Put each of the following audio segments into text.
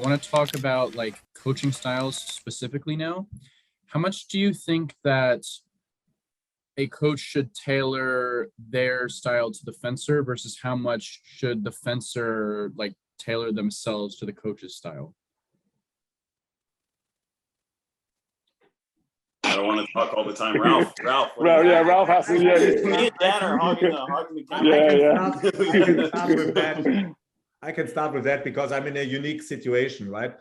want to talk about like coaching styles specifically now. How much do you think that a coach should tailor their style to the fencer versus how much should the fencer like tailor themselves to the coach's style? I don't want to talk all the time. Ralf, Ralf has to. Yeah, me and Dan are hogging the camera. I can start with that because I'm in a unique situation, right?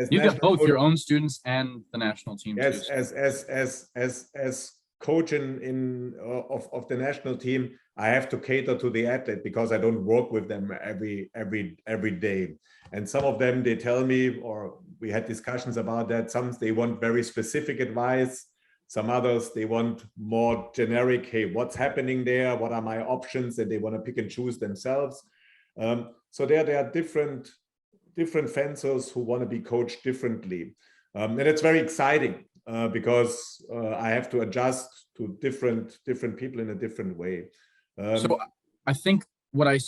You got both your own students and the national team. Yes, as coach of the national team, I have to cater to the athlete because I don't work with them every day. And some of them, they tell me, or we had discussions about that. Some they want very specific advice. Some others they want more generic. Hey, what's happening there? What are my options? And they want to pick and choose themselves. So there are different fencers who want to be coached differently, and it's very exciting because I have to adjust to different people in a different way. So I think what I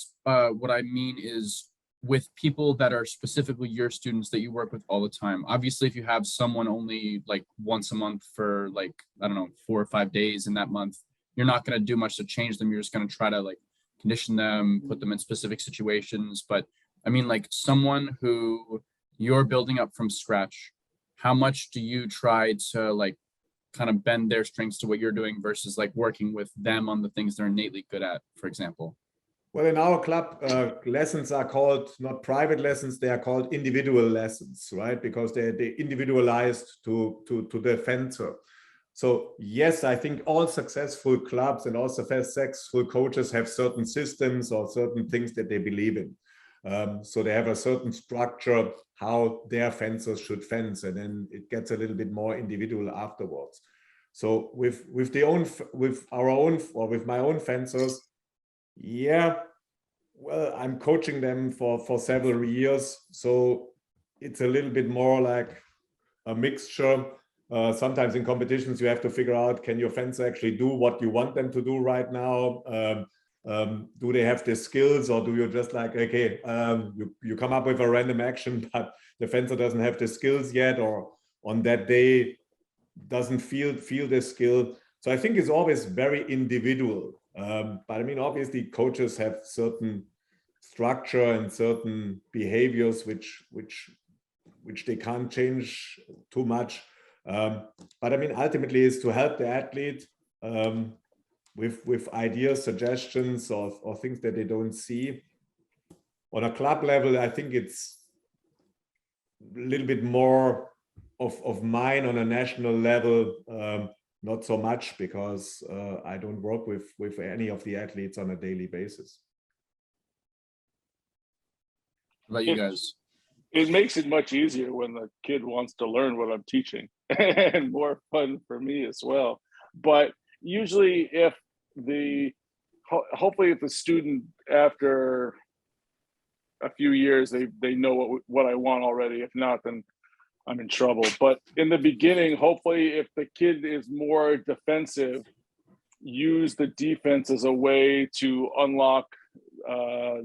mean is with people that are specifically your students that you work with all the time. Obviously, if you have someone only like once a month for like, I don't know, 4 or 5 days in that month, you're not going to do much to change them. You're just going to try to like condition them, put them in specific situations. But I mean, like someone who you're building up from scratch, how much do you try to like kind of bend their strengths to what you're doing versus like working with them on the things they're innately good at, for example? Well, in our club, lessons are called not private lessons, they are called individual lessons, right? Because they're individualized to the fencer. So yes, I think all successful clubs and all successful coaches have certain systems or certain things that they believe in. So they have a certain structure how their fencers should fence, and then it gets a little bit more individual afterwards. So with my own fencers, yeah, well, I'm coaching them for several years, so it's a little bit more like a mixture. Sometimes in competitions, you have to figure out, can your fencer actually do what you want them to do right now? Do they have the skills, or do you just like, okay, you come up with a random action, but the fencer doesn't have the skills yet, or on that day doesn't feel the skill. So I think it's always very individual. But I mean, obviously coaches have certain structure and certain behaviors which they can't change too much. But I mean, ultimately is to help the athlete with ideas, suggestions, or things that they don't see. On a club level, I think it's a little bit more of mine. On a national level, not so much, because I don't work with any of the athletes on a daily basis. How about you guys? It makes it much easier when the kid wants to learn what I'm teaching, and more fun for me as well. But usually hopefully if the student, after a few years, they know what I want already. If not, then I'm in trouble. But in the beginning, hopefully if the kid is more defensive, use the defense as a way to unlock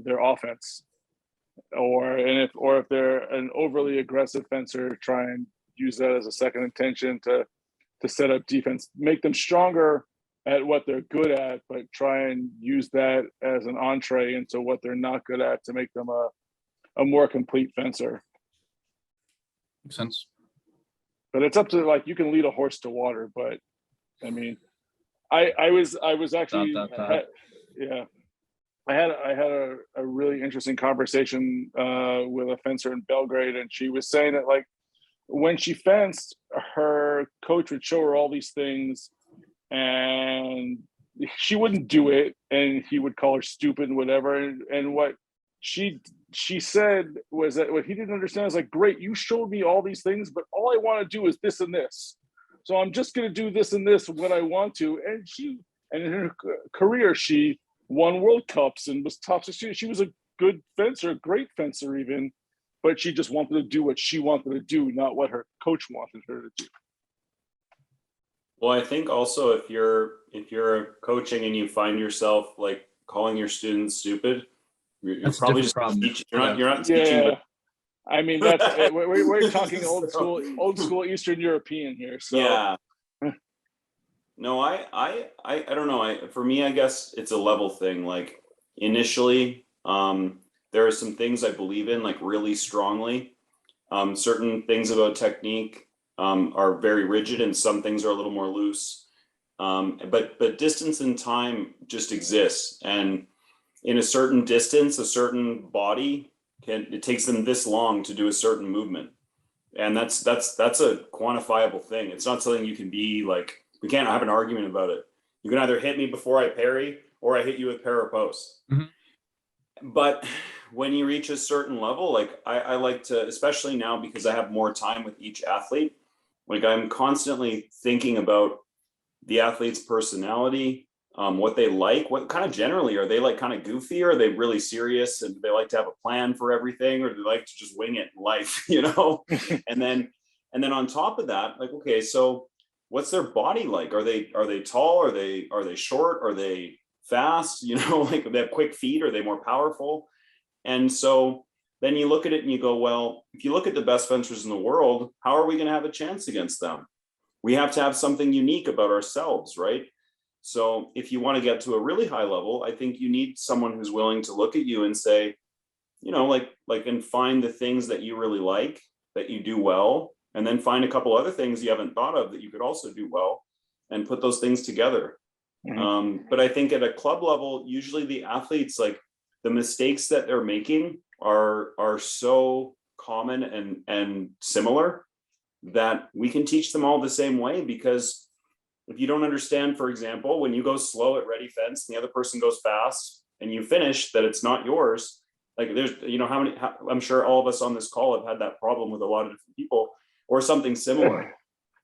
their offense. Or if they're an overly aggressive fencer, try and use that as a second intention to set up defense, make them stronger at what they're good at, but try and use that as an entree into what they're not good at to make them a more complete fencer. Makes sense. But it's up to, like, you can lead a horse to water, but I mean, I was actually yeah. I had a really interesting conversation with a fencer in Belgrade, and she was saying that, like, when she fenced, her coach would show her all these things and she wouldn't do it, and he would call her stupid and whatever. And what she said was that what he didn't understand is, like, great, you showed me all these things, but all I want to do is this and this. So I'm just going to do this and this when I want to. And in her career, she won World Cups and was top 16. She was a good fencer, a great fencer even, but she just wanted to do what she wanted to do, not what her coach wanted her to do. Well, I think also if you're coaching and you find yourself like calling your students stupid, you're probably just teaching. You're not teaching, I mean, that's we're talking old school Eastern European here. So Yeah. No, I don't know. For me, I guess it's a level thing. Like initially, there are some things I believe in like really strongly. Certain things about technique are very rigid, and some things are a little more loose. But distance and time just exists, and in a certain distance, a certain body it takes them this long to do a certain movement, and that's a quantifiable thing. It's not something you can be like. We can't have an argument about it. You can either hit me before I parry, or I hit you with para post. Mm-hmm. But when you reach a certain level, like I like to, especially now because I have more time with each athlete, like I'm constantly thinking about the athlete's personality, what they like, what kind of generally are they like kind of goofy, or are they really serious and they like to have a plan for everything, or do they like to just wing it in life, you know? and then on top of that, like, okay, so what's their body like? Are they tall? Are they short? Are they fast? You know, like they have quick feet? Are they more powerful? And so then you look at it and you go, well, if you look at the best fencers in the world, how are we going to have a chance against them? We have to have something unique about ourselves, right? So if you want to get to a really high level, I think you need someone who's willing to look at you and say, you know, like and find the things that you really like, that you do well, and then find a couple other things you haven't thought of that you could also do well, and put those things together. Mm-hmm. But I think at a club level, usually the athletes, like the mistakes that they're making are so common and similar that we can teach them all the same way. Because if you don't understand, for example, when you go slow at ready fence and the other person goes fast and you finish, that it's not yours. Like there's, you know, I'm sure all of us on this call have had that problem with a lot of different people or something similar.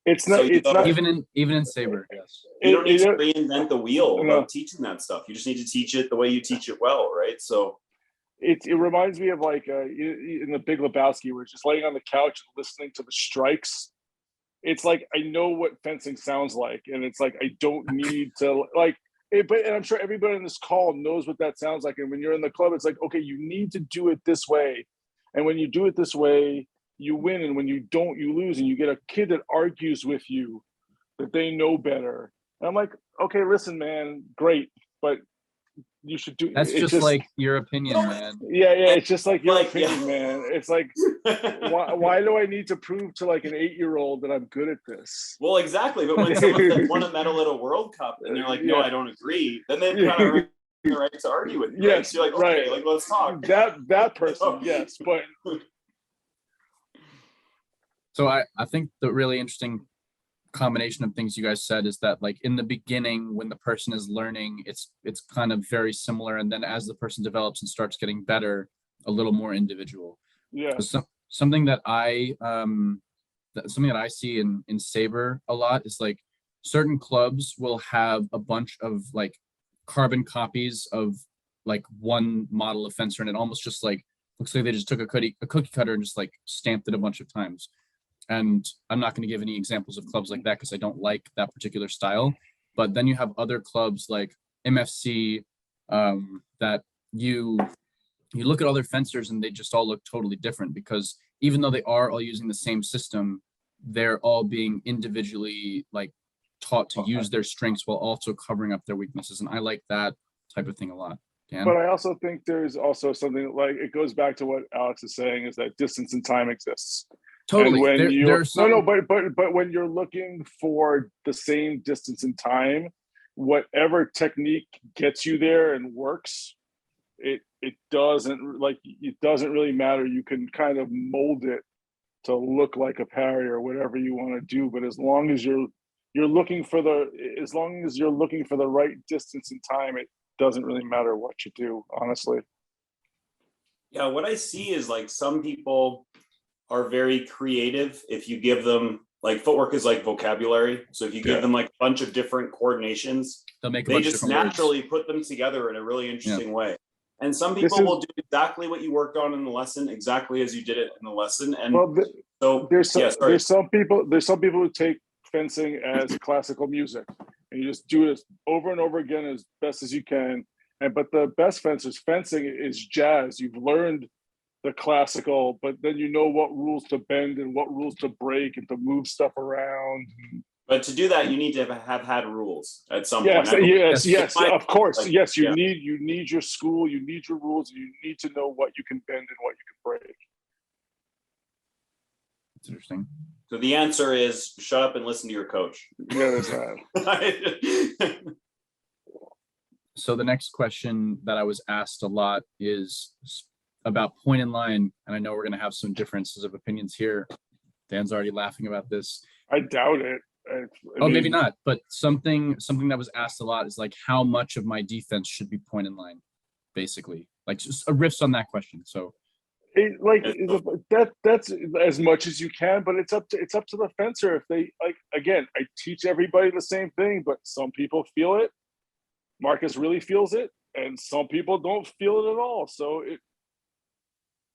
It's not, so even in Saber, yes. You don't need to reinvent the wheel about teaching that stuff. You just need to teach it the way you teach it well, right? So it reminds me of like in The Big Lebowski, where it's just laying on the couch and listening to the strikes. It's like, I know what fencing sounds like, and it's like I don't need to like it, and I'm sure everybody on this call knows what that sounds like. And when you're in the club, it's like, okay, you need to do it this way, and when you do it this way, you win, and when you don't, you lose. And you get a kid that argues with you that they know better, and I'm like, okay, listen, man, great, but you should do. That's just like your opinion, man. Yeah, it's just like your opinion, man. It's like, why do I need to prove to like an 8-year-old that I'm good at this? Well, exactly. But when someone won a medal at a World Cup and they're like, no, I don't agree, then they kind of earn the right to argue with you. Yes, so you're like, okay, like let's talk. That person, yes, but. So I think the really interesting combination of things you guys said is that, like, in the beginning when the person is learning, it's kind of very similar, and then as the person develops and starts getting better, a little more individual. Yeah. So something that I see in Saber a lot is like certain clubs will have a bunch of like carbon copies of like one model of fencer, and it almost just like looks like they just took a cookie cutter and just like stamped it a bunch of times. And I'm not going to give any examples of clubs like that because I don't like that particular style. But then you have other clubs like MFC that you look at other fencers and they just all look totally different, because even though they are all using the same system, they're all being individually like taught to use their strengths while also covering up their weaknesses. And I like that type of thing a lot. Dan? But I also think there's also something like, it goes back to what Alex is saying, is that distance and time exists. Totally. And when but when you're looking for the same distance and time, whatever technique gets you there and works, it doesn't really matter. You can kind of mold it to look like a parry or whatever you want to do. But as long as you're looking for the right distance and time, it doesn't really matter what you do, honestly. Yeah, what I see is like some people are very creative if you give them, like, footwork is like vocabulary. So if you give them like a bunch of different coordinations, they just naturally put them together in a really interesting way. And some people will do exactly what you worked on in the lesson, exactly as you did it in the lesson. And there's some people who take fencing as classical music, and you just do it over and over again as best as you can. But the best fencing is jazz. You've learned the classical, but then you know what rules to bend and what rules to break and to move stuff around. But to do that, you need to have had rules at some Yes, point. yes, of course. Like, yes, you yeah. need your school, you need your rules, you need to know what you can bend and what you can break. It's interesting. So the answer is shut up and listen to your coach. Yeah, there's that. So the next question that I was asked a lot is about point in line, and I know we're going to have some differences of opinions here. Dan's already laughing about this. I doubt it. Maybe not, but something that was asked a lot is like how much of my defense should be point in line, basically. Like just a riffs on that question. So that's as much as you can, but it's up to the fencer. If they like, again, I teach everybody the same thing, but some people feel it. Marcus really feels it, and some people don't feel it at all. So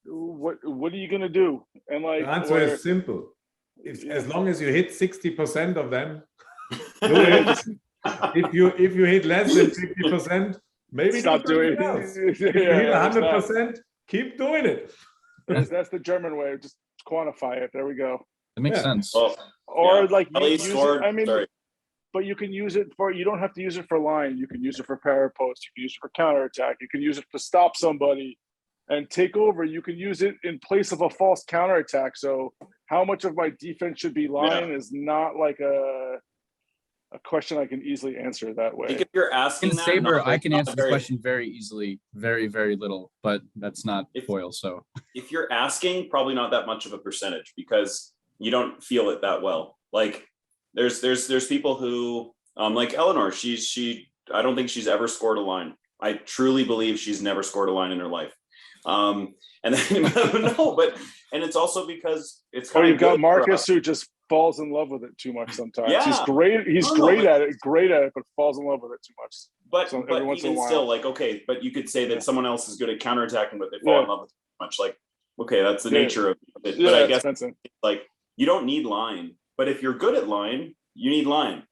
what are you gonna do? And like the answer is simple. As long as you hit 60% of them, do it. if you hit less than 50%, maybe stop doing it. If you hit 100%, keep doing it. That's the German way. Just quantify it. There we go. It makes sense. Well, Like at least scored. Sorry. But you can use it for, you don't have to use it for line. You can use it for para post. You can use it for counterattack. You can use it to stop somebody and take over. You can use it in place of a false counterattack. So how much of my defense should be line is not like a question I can easily answer that way. I think if you're asking In that, Saber, I can answer the question very easily, very, very little, but that's not foil. So if you're asking, probably not that much of a percentage because you don't feel it that well. Like there's people who like Eleanor, I don't think she's ever scored a line. I truly believe she's never scored a line in her life. And then and it's also because it's kind of you've got Marcus who just falls in love with it too much sometimes. Yeah. He's great at it, but falls in love with it too much. But every once in a even while. still, like, okay, but you could say that someone else is good at counterattacking, but they fall in love with it too much. Like, okay, that's the nature of it. But I guess like you don't need line, but if you're good at line, you need line.